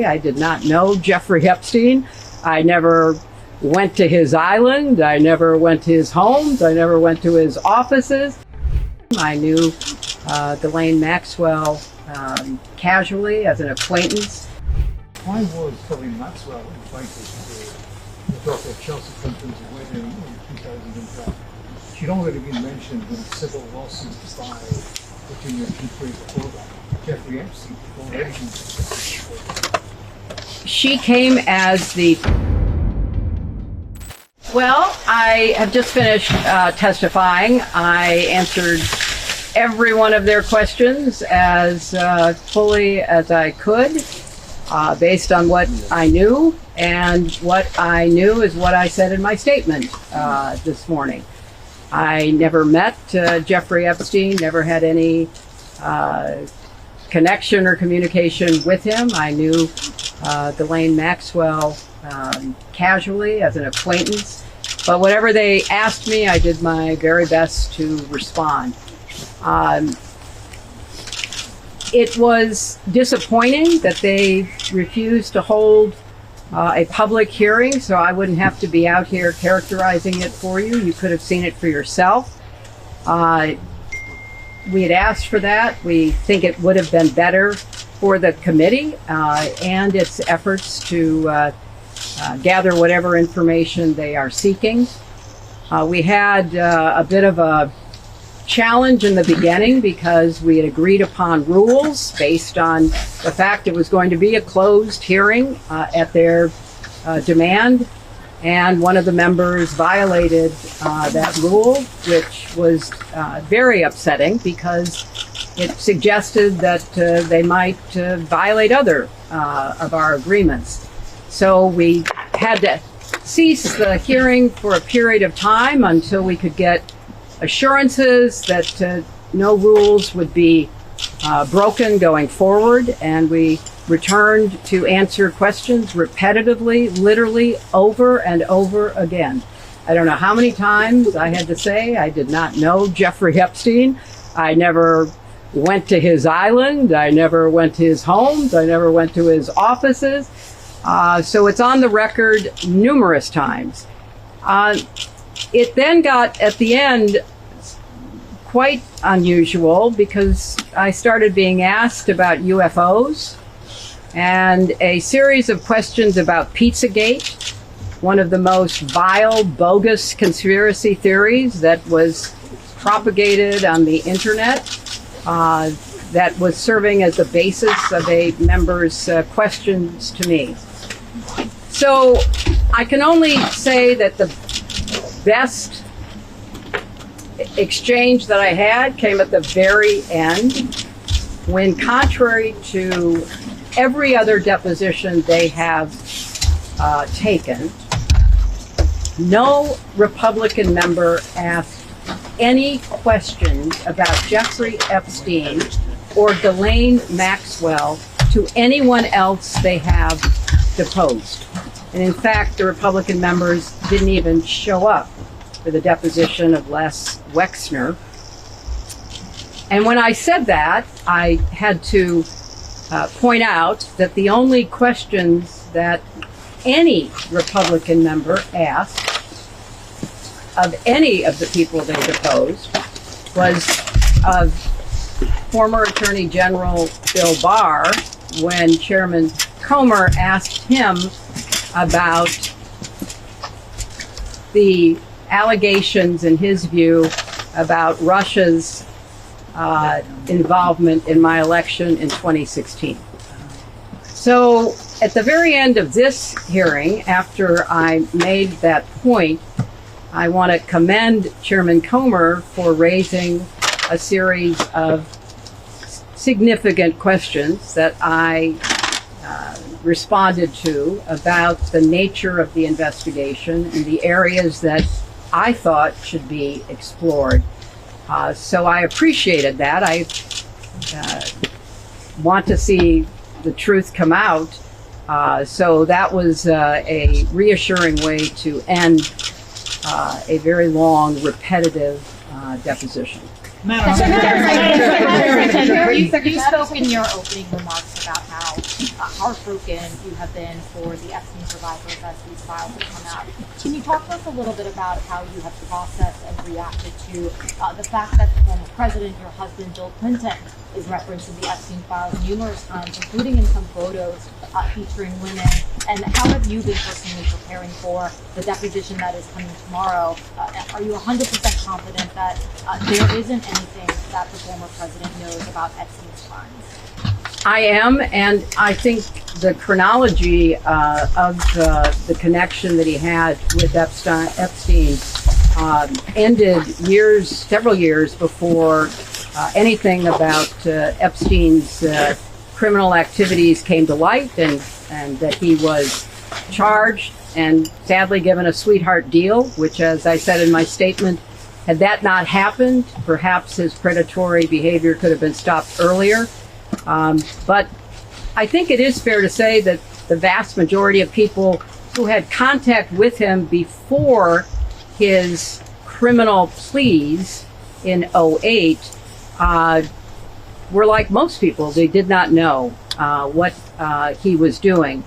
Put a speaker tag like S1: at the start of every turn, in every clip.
S1: I did not know Jeffrey Epstein. I never went to his island. I never went to his homes. I never went to his offices. I knew Ghislaine Maxwell casually as an acquaintance.
S2: Why was Ghislaine Maxwell invited to the daughter of Chelsa Clinton's wedding in 2010? She'd already been mentioned in a civil lawsuit filed Virginia Chief before that. Jeffrey Epstein had already been before.
S1: She came as Well, I have just finished testifying. I answered every one of their questions as fully as I could, based on what I knew, and what I knew is what I said in my statement this morning. I never met Jeffrey Epstein, never had any connection or communication with him. I knew Ghislaine Maxwell casually as an acquaintance, but whatever they asked me, I did my very best to respond. It was disappointing that they refused to hold a public hearing, so I wouldn't have to be out here characterizing it for you. You could have seen it for yourself. We had asked for that. We think it would have been better for the committee and its efforts to gather whatever information they are seeking. We had a bit of a challenge in the beginning because we had agreed upon rules based on the fact it was going to be a closed hearing at their demand, and one of the members violated that rule, which was very upsetting because it suggested that they might violate other of our agreements. So we had to cease the hearing for a period of time until we could get assurances that no rules would be broken going forward, and we returned to answer questions repetitively, literally over and over again. I don't know how many times I had to say I did not know Jeffrey Epstein. I never went to his island. I never went to his homes. I never went to his offices. So it's on the record numerous times. It then got, at the end, quite unusual because I started being asked about UFOs and a series of questions about Pizzagate, one of the most vile, bogus conspiracy theories that was propagated on the internet, that was serving as the basis of a member's questions to me. So I can only say that the best exchange that I had came at the very end, when, contrary to every other deposition they have taken, no Republican member asked any questions about Jeffrey Epstein or Ghislaine Maxwell to anyone else they have deposed. And in fact, the Republican members didn't even show up for the deposition of Les Wexner. And when I said that, I had to point out that the only questions that any Republican member asked of any of the people they deposed was of former Attorney General Bill Barr, when Chairman Comer asked him about the allegations, in his view, about Russia's involvement in my election in 2016. So at the very end of this hearing, after I made that point, I want to commend Chairman Comer for raising a series of significant questions that I responded to about the nature of the investigation and the areas that I thought should be explored. So I appreciated that. I want to see the truth come out. So that was a reassuring way to end a very long, repetitive deposition.
S3: You spoke in your opening remarks about how heartbroken you have been for the Epstein survivors as these files have come out. Can you talk to us a little bit about how you have processed and reacted to the fact that the former president, your husband, Bill Clinton, is referenced in the Epstein files numerous times, including in some photos featuring women? And how have you been personally preparing for the deposition that is coming tomorrow? Are you 100% confident that there isn't anything that the former president knows about Epstein's crimes?
S1: I am, and I think the chronology of the connection that he had with Epstein ended several years before anything about Epstein's criminal activities came to light, and that he was charged and sadly given a sweetheart deal, which, as I said in my statement, had that not happened, perhaps his predatory behavior could have been stopped earlier. But I think it is fair to say that the vast majority of people who had contact with him before his criminal pleas in 2008 were like most people. They did not know what he was doing.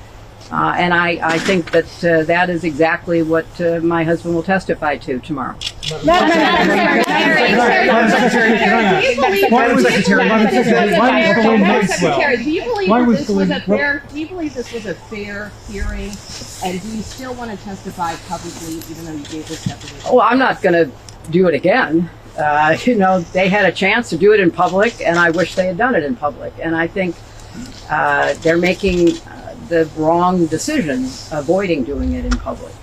S1: And I think that that is exactly what my husband will testify to tomorrow.
S4: Secretary, do you believe this was a fair hearing? And do you still want to testify publicly, even though you gave this deposition?
S1: Oh, I'm not going to do it again. They had a chance to do it in public, and I wish they had done it in public. And I think they're making the wrong decision, avoiding doing it in public.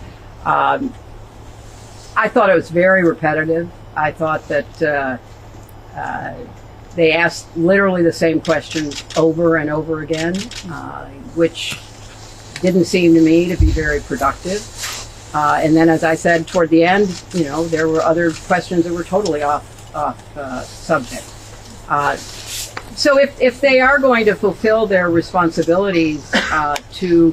S1: I thought it was very repetitive. I thought that they asked literally the same questions over and over again, which didn't seem to me to be very productive. And then, as I said, toward the end, there were other questions that were totally off subject. So if they are going to fulfill their responsibilities to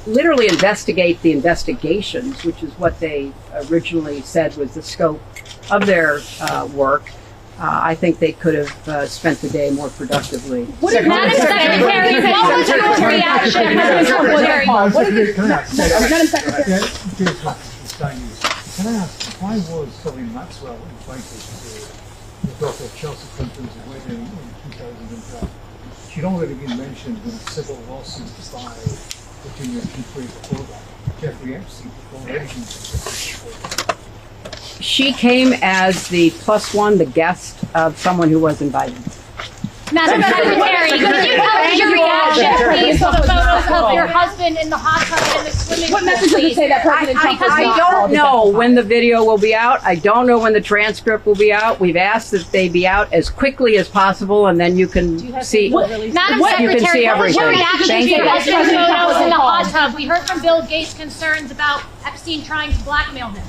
S1: literally investigate the investigations, which is what they originally said was the scope of their work, I think they could have spent the day more productively.
S3: Madam Secretary, what was your reaction?
S4: Madam Secretary.
S2: Can I ask, why was Ghislaine Maxwell invited to the daughter of Chelsa Clinton's wedding in 2012? She'd already been mentioned in a civil lawsuit by Virginia Chief before that. Jeffrey Epstein before everything.
S1: She came as the +1, the guest of someone who was invited.
S3: Madam Secretary, could you tell us your reaction, please, to the photos of your husband in the hot tub in the swimming pool?
S4: What message does it say that President Trump was
S1: I
S4: not
S1: don't
S4: called
S1: know when the video will be out. I don't know when the transcript will be out. We've asked that they be out as quickly as possible, and then you can see.
S3: Madam
S1: You can see
S3: Secretary, what was your
S1: everything.
S3: reaction
S1: Thank
S3: to your
S1: you.
S3: husband's photos in the hot tub? We heard from Bill Gates concerns about Epstein trying to blackmail him.